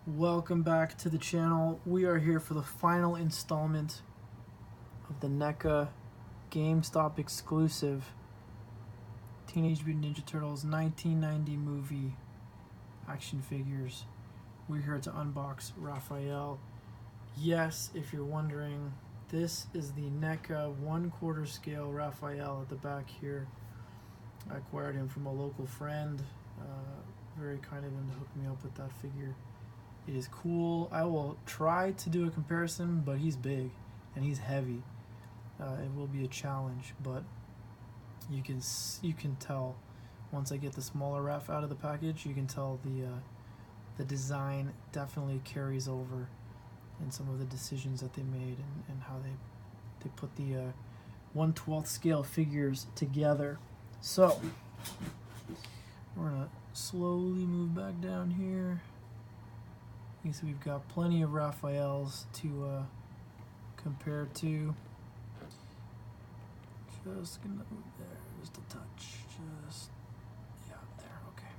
Welcome back to the channel. We are here for the final installment of the NECA GameStop exclusive Teenage Mutant Ninja Turtles 1990 movie action figures. We're here to unbox Raphael. Yes, if you're wondering, this is the NECA 1/4 scale Raphael at the back here. I acquired him from a local friend. Very kind of him to hook me up with that figure. It is cool. I will try to do a comparison, but he's big and he's heavy. It will be a challenge, but you can tell once I get the smaller Raph out of the package. You can tell the design definitely carries over in some of the decisions that they made and how they put the 1/12 scale figures together. So we're gonna slowly move back down here. You see we've got plenty of Raphaels to compare to. Just gonna move there, just a touch, yeah, there, okay.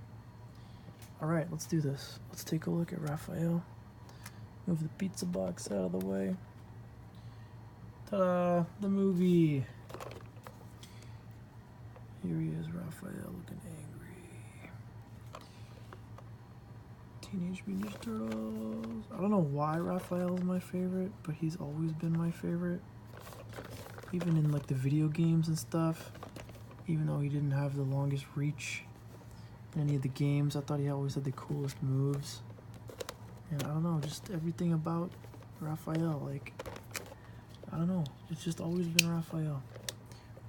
All right, let's do this. Let's take a look at Raphael. Move the pizza box out of the way. Ta-da, the movie. Here he is, Raphael, looking angry. Teenage Mutant Ninja Turtles. I don't know why Raphael is my favorite, but he's always been my favorite. Even in like the video games and stuff, even though he didn't have the longest reach in any of the games, I thought he always had the coolest moves. And I don't know, just everything about Raphael, like, I don't know, it's just always been Raphael.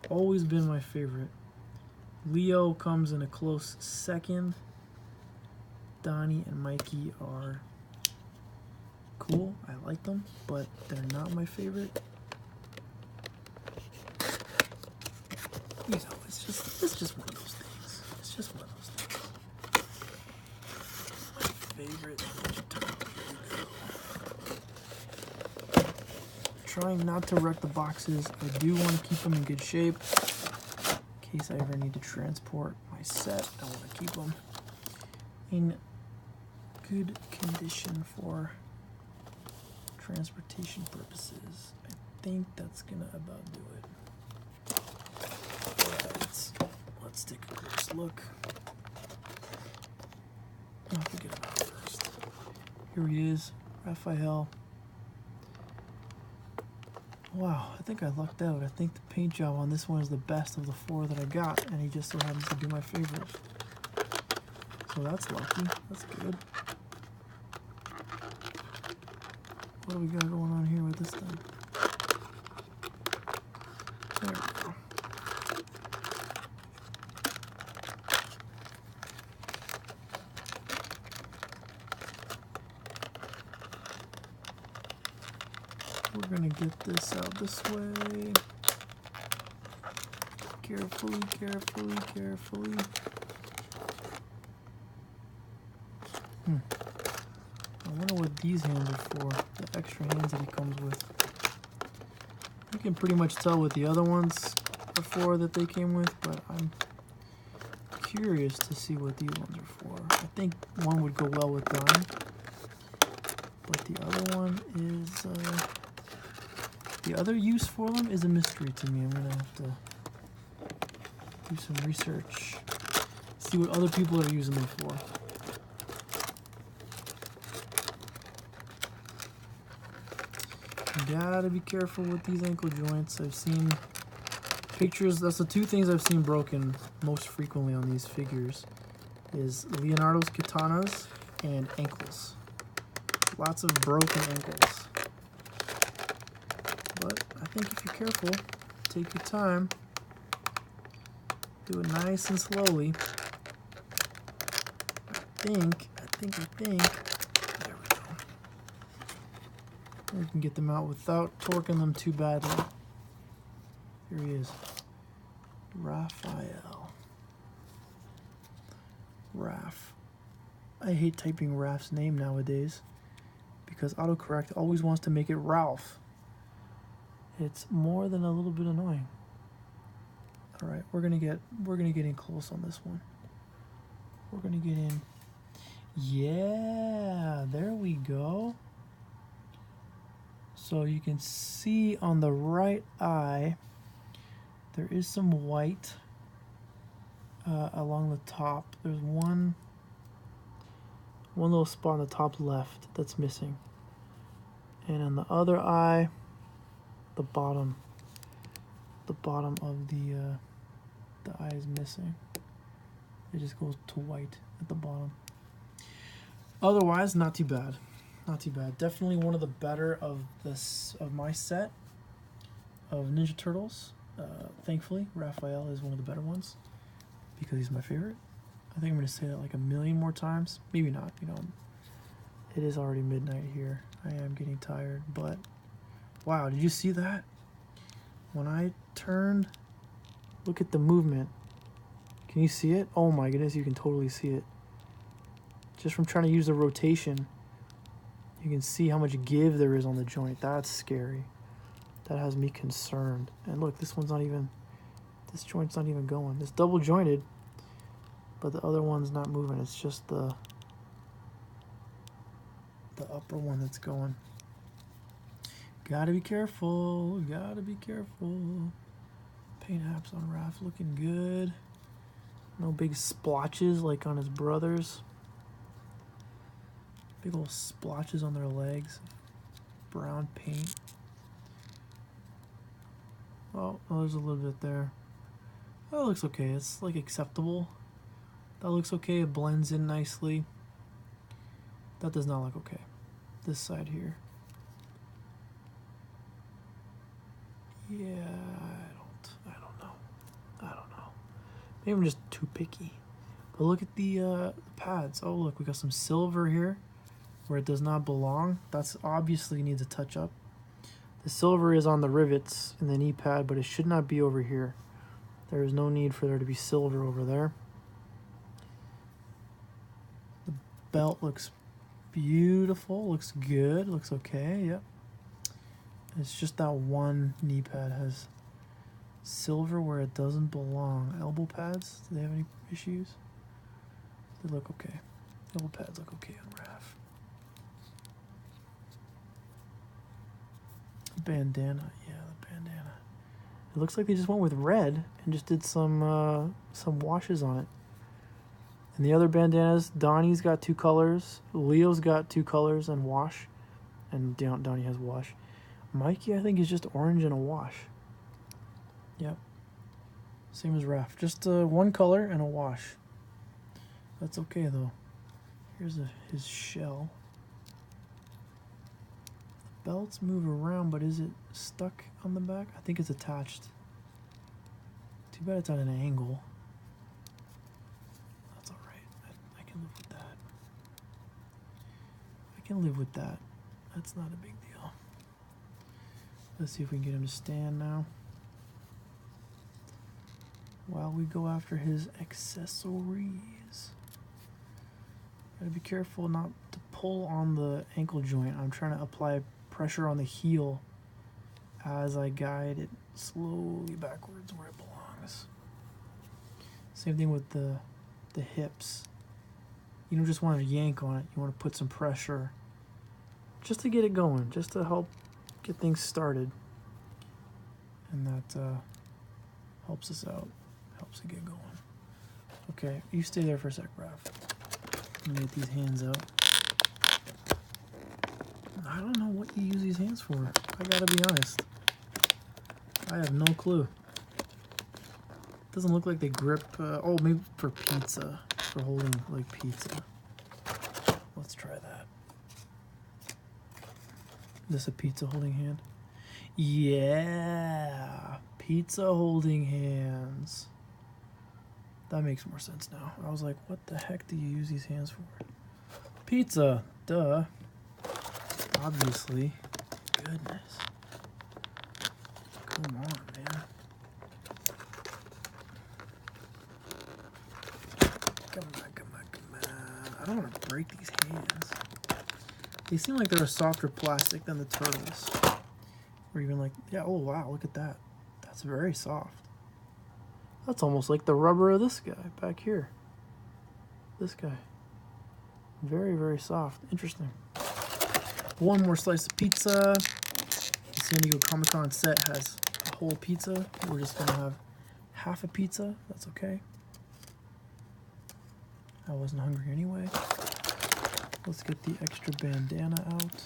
Always been my favorite. Leo comes in a close second. Donnie and Mikey are cool. I like them, but they're not my favorite. You know, it's just one of those things. It's just one of those things. My favorite Ninja Turtle. Trying not to wreck the boxes. I do want to keep them in good shape in case I ever need to transport my set. I want to keep them in good condition for transportation purposes. I think that's gonna about do it. Alright, let's take a close look. I'll get him out first. Here he is, Raphael. Wow, I think I lucked out. I think the paint job on this one is the best of the 4 that I got, and he just so happens to be my favorite. So that's lucky. That's good. What do we got going on here with this thing? There we go. We're gonna get this out this way. Carefully, carefully, carefully. I wonder what these hands are for, the extra hands that he comes with. You can pretty much tell what the other ones are for that they came with, but I'm curious to see what these ones are for. I think one would go well with Vern, but the other one is, the other use for them is a mystery to me. I'm gonna have to do some research, see what other people are using them for. You gotta be careful with these ankle joints. I've seen pictures, that's the 2 things I've seen broken most frequently on these figures, is Leonardo's katanas and ankles. Lots of broken ankles. But I think if you're careful, take your time, do it nice and slowly. I think. There we go. We can get them out without torquing them too badly. Here he is. Raphael. Raph. I hate typing Raph's name nowadays because autocorrect always wants to make it Ralph. It's more than a little bit annoying. All right, we're gonna get in close on this one. We're gonna get in. Yeah, there we go. So you can see on the right eye, there is some white along the top. There's one little spot on the top left that's missing. And on the other eye, the bottom of the eye is missing. It just goes to white at the bottom. Otherwise, not too bad. Not too bad. Definitely one of the better of my set of Ninja Turtles. Thankfully, Raphael is one of the better ones because he's my favorite. I think I'm going to say that like a million more times. Maybe not. You know, it is already midnight here. I am getting tired, but wow, did you see that? When I turned, look at the movement. Can you see it? Oh my goodness, you can totally see it. Just from trying to use the rotation, you can see how much give there is on the joint. That's scary. That has me concerned. And look, this joint's not even going. It's double jointed, but the other one's not moving. It's just the upper one that's going. Gotta be careful. Gotta be careful. Paint apps on Raph looking good. No big splotches like on his brothers. Big old splotches on their legs. Brown paint. Oh, there's a little bit there. That looks okay. It's like acceptable. That looks okay. It blends in nicely. That does not look okay. This side here. Yeah, I don't know. Maybe I'm just too picky. But look at the pads. Oh, look, we got some silver here where it does not belong. That's obviously needs a touch up. The silver is on the rivets in the knee pad, but it should not be over here. There is no need for there to be silver over there. The belt looks beautiful, looks good, looks okay, yep. It's just that one knee pad has silver where it doesn't belong. Elbow pads, do they have any issues? They look okay. Elbow pads look okay on Raph. Bandana, yeah, the bandana. It looks like they just went with red and just did some washes on it. And the other bandanas, Donnie's got 2 colors, Leo's got 2 colors and wash, and Donnie has wash. Mikey, I think, is just orange and a wash. Yep. Same as Raph. Just 1 color and a wash. That's okay, though. Here's his shell. The belts move around, but is it stuck on the back? I think it's attached. Too bad it's at an angle. That's alright. I can live with that. I can live with that. That's not a big deal. Let's see if we can get him to stand now. While we go after his accessories. Gotta be careful not to pull on the ankle joint. I'm trying to apply pressure on the heel as I guide it slowly backwards where it belongs. Same thing with the hips. You don't just want to yank on it. You want to put some pressure just to get it going, just to help get things started. And that helps us out. Helps it get going. Okay, you stay there for a sec, Raph. Let me get these hands out. I don't know what you use these hands for. I gotta be honest. I have no clue. Doesn't look like they grip. Oh, maybe for pizza. For holding like pizza. Let's try that. This a pizza holding hand? Yeah. Pizza holding hands. That makes more sense now. I was like, what the heck do you use these hands for? Pizza. Duh. Obviously. Goodness. Come on, man. Come on. I don't want to break these hands. They seem like they're a softer plastic than the turtles. Or even like, yeah, oh wow, look at that. That's very soft. That's almost like the rubber of this guy back here. This guy. Very, very soft. Interesting. One more slice of pizza. The San Diego Comic-Con set has a whole pizza. We're just gonna have half a pizza. That's okay. I wasn't hungry anyway. Let's get the extra bandana out.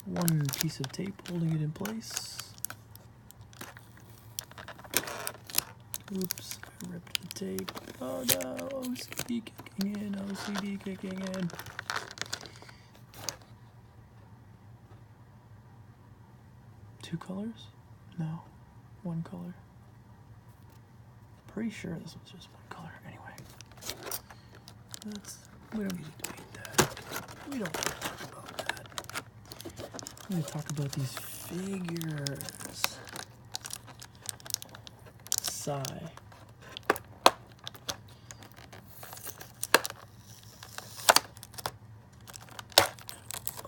One piece of tape holding it in place. Oops, I ripped the tape. Oh no, OCD kicking in, OCD kicking in. Two colors? No, one color. Pretty sure this was just one color. Anyway, we don't need to debate that. We don't need to talk about that. I'm going to talk about these figures. Sigh.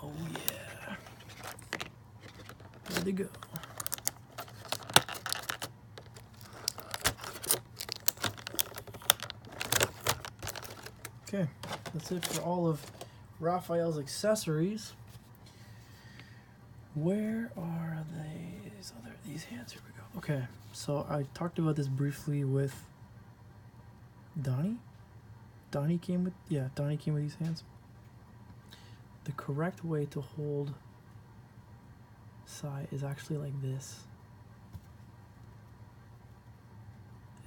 Oh yeah. There they go. Okay, that's it for all of Raphael's accessories. Where are these hands? Here we go. Okay, so I talked about this briefly with Donnie. Donnie came with these hands. The correct way to hold Sai is actually like this.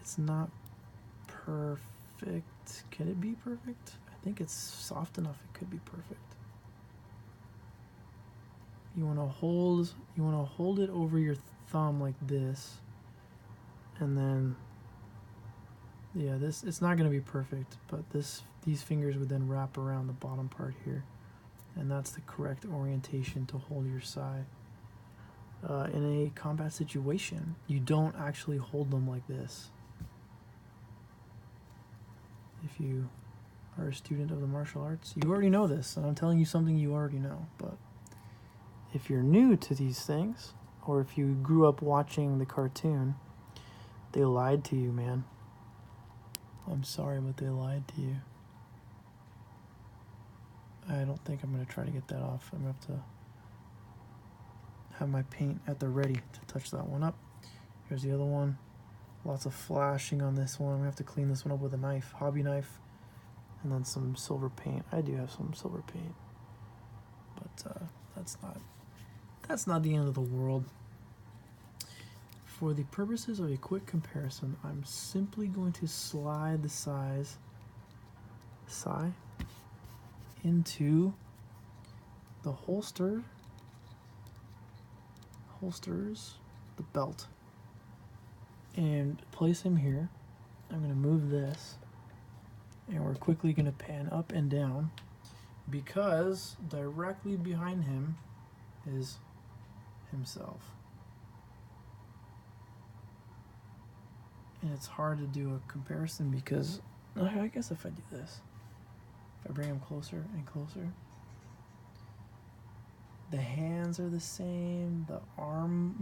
It's not perfect. Can it be perfect? I think it's soft enough it could be perfect. You want to hold it over your thumb like this, and then it's not going to be perfect, but these fingers would then wrap around the bottom part here, and that's the correct orientation to hold your Sai. In a combat situation, you don't actually hold them like this. If you are a student of the martial arts, you already know this, and I'm telling you something you already know. But if you're new to these things, or if you grew up watching the cartoon, they lied to you, man. I'm sorry, but they lied to you. I don't think I'm going to try to get that off. I'm going to have to have my paint at the ready to touch that one up. Here's the other one. Lots of flashing on this one. I'm going to have to clean this one up with a knife, hobby knife, and then some silver paint. I do have some silver paint, but that's not the end of the world. For the purposes of a quick comparison, I'm simply going to slide the Sai into the holsters, the belt, and place him here. I'm going to move this, and we're quickly going to pan up and down, because directly behind him is himself. And it's hard to do a comparison because, I guess if I do this, if I bring him closer and closer, the hands are the same, the arm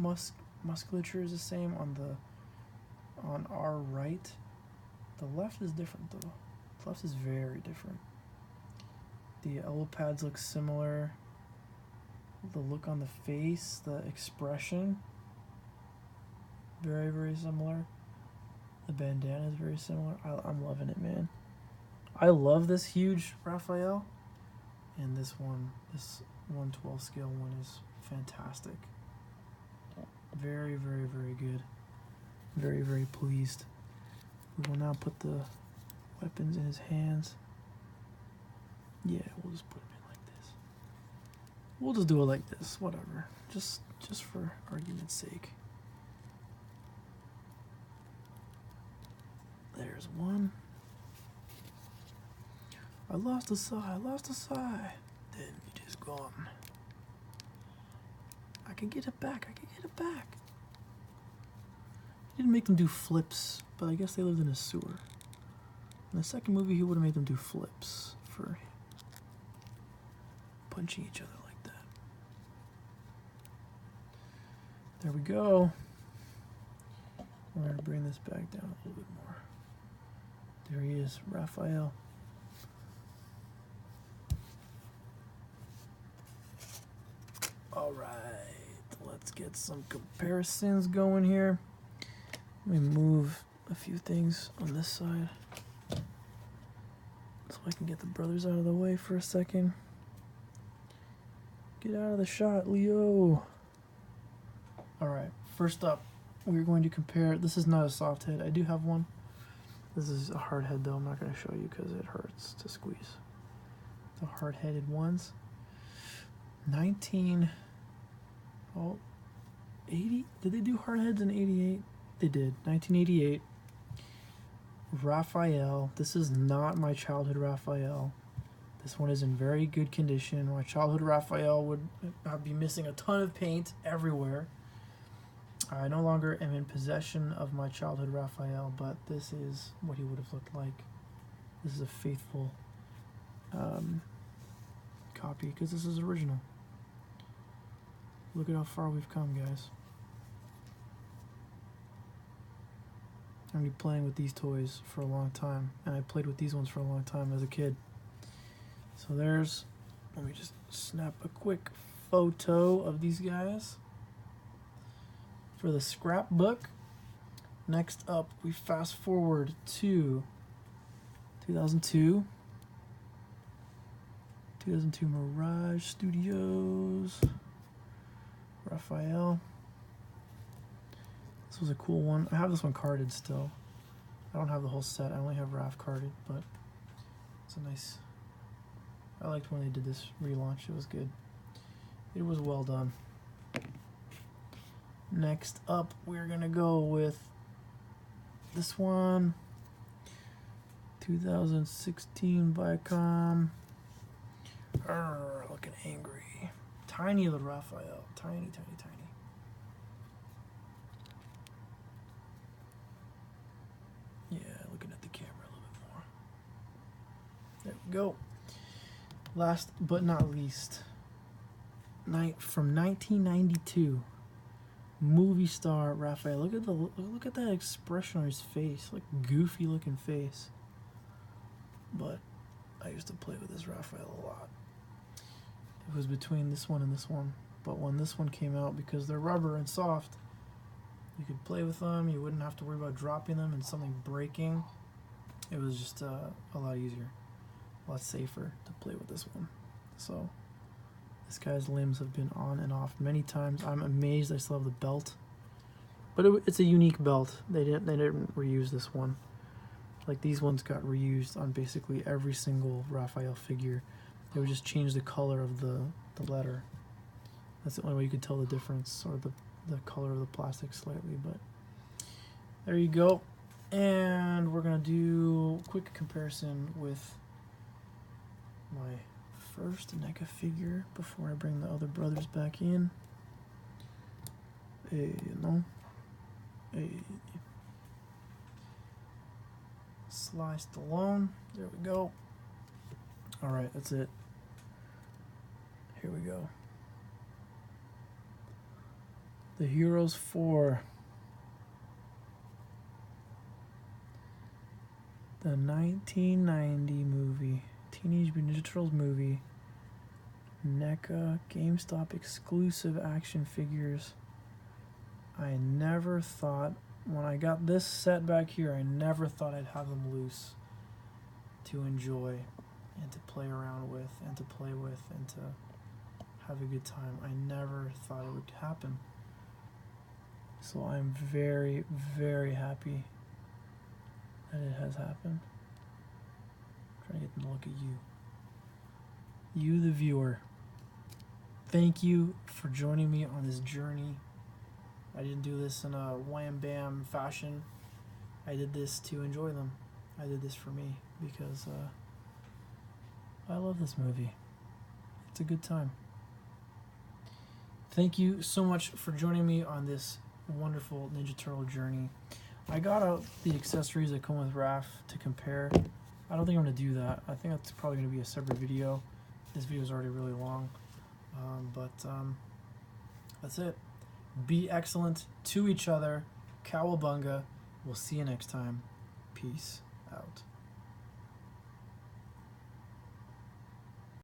musculature is the same on our right. The left is different though. The left is very different. The elbow pads look similar. The look on the face, the expression, very, very similar. The bandana is very similar. I'm loving it, man. I love this huge Raphael, and this 112 scale one is fantastic. Very, very, very good. Very, very pleased. We will now put the weapons in his hands. Yeah, we'll just put him in like this. We'll just do it like this, whatever. Just for argument's sake. There's one. I lost a Sai. Then it is gone. I can get it back. He didn't make them do flips, but I guess they lived in a sewer. In the second movie, he would have made them do flips for punching each other like that. There we go. We're going to bring this back down a little bit more. There he is, Raphael. Alright, let's get some comparisons going here. Let me move a few things on this side so I can get the brothers out of the way for a second. Get out of the shot, Leo. Alright, first up, we're going to compare. This is not a soft head. I do have one. This is a hard head, though. I'm not going to show you because it hurts to squeeze. The hard-headed ones. 80? Did they do hard heads in 88? They did. 1988. Raphael. This is not my childhood Raphael. This one is in very good condition. My childhood Raphael would be missing a ton of paint everywhere. I no longer am in possession of my childhood Raphael, but this is what he would have looked like. This is a faithful copy because this is original. Look at how far we've come, guys. I'm going to be playing with these toys for a long time, and I played with these ones for a long time as a kid. So there's, let me just snap a quick photo of these guys for the scrapbook. Next up, we fast forward to 2002. 2002 Mirage Studios. Raphael. This was a cool one. I have this one carded still. I don't have the whole set. I only have Raph carded, but it's a nice... I liked when they did this relaunch. It was good. It was well done. Next up, we're going to go with this one. 2016 Viacom. Looking angry. Tiny little Raphael. Tiny, tiny, tiny. Yeah, looking at the camera a little bit more. There we go. Last but not least, from 1992, movie star Raphael. Look at that expression on his face, like goofy looking face. But I used to play with this Raphael a lot. It was between this one and this one, but when this one came out, because they're rubber and soft, you could play with them. You wouldn't have to worry about dropping them and something breaking. It was just a lot easier, a lot safer to play with this one. So this guy's limbs have been on and off many times. I'm amazed I still have the belt, but it's a unique belt. They didn't reuse this one. Like these ones got reused on basically every single Raphael figure. They would just change the color of the letter. That's the only way you could tell the difference, or the color of the plastic slightly, but there you go. And we're gonna do a quick comparison with my first NECA figure before I bring the other brothers back in. Sly Stallone. There we go. Alright, that's it. Here we go. The Heroes 4. The 1990 movie. Teenage Mutant Ninja Turtles movie. NECA GameStop exclusive action figures. I never thought, when I got this set back here, I never thought I'd have them loose to enjoy and to play around with and to play with and to have a good time. I never thought it would happen. So I'm very, very happy that it has happened. I'm trying to get them to look at you. You, the viewer. Thank you for joining me on this journey. I didn't do this in a wham-bam fashion. I did this to enjoy them. I did this for me because I love this movie. It's a good time. Thank you so much for joining me on this wonderful Ninja Turtle journey. I got out the accessories that come with Raph to compare. I don't think I'm going to do that. I think that's probably going to be a separate video. This video is already really long. That's it. Be excellent to each other. Cowabunga. We'll see you next time. Peace out.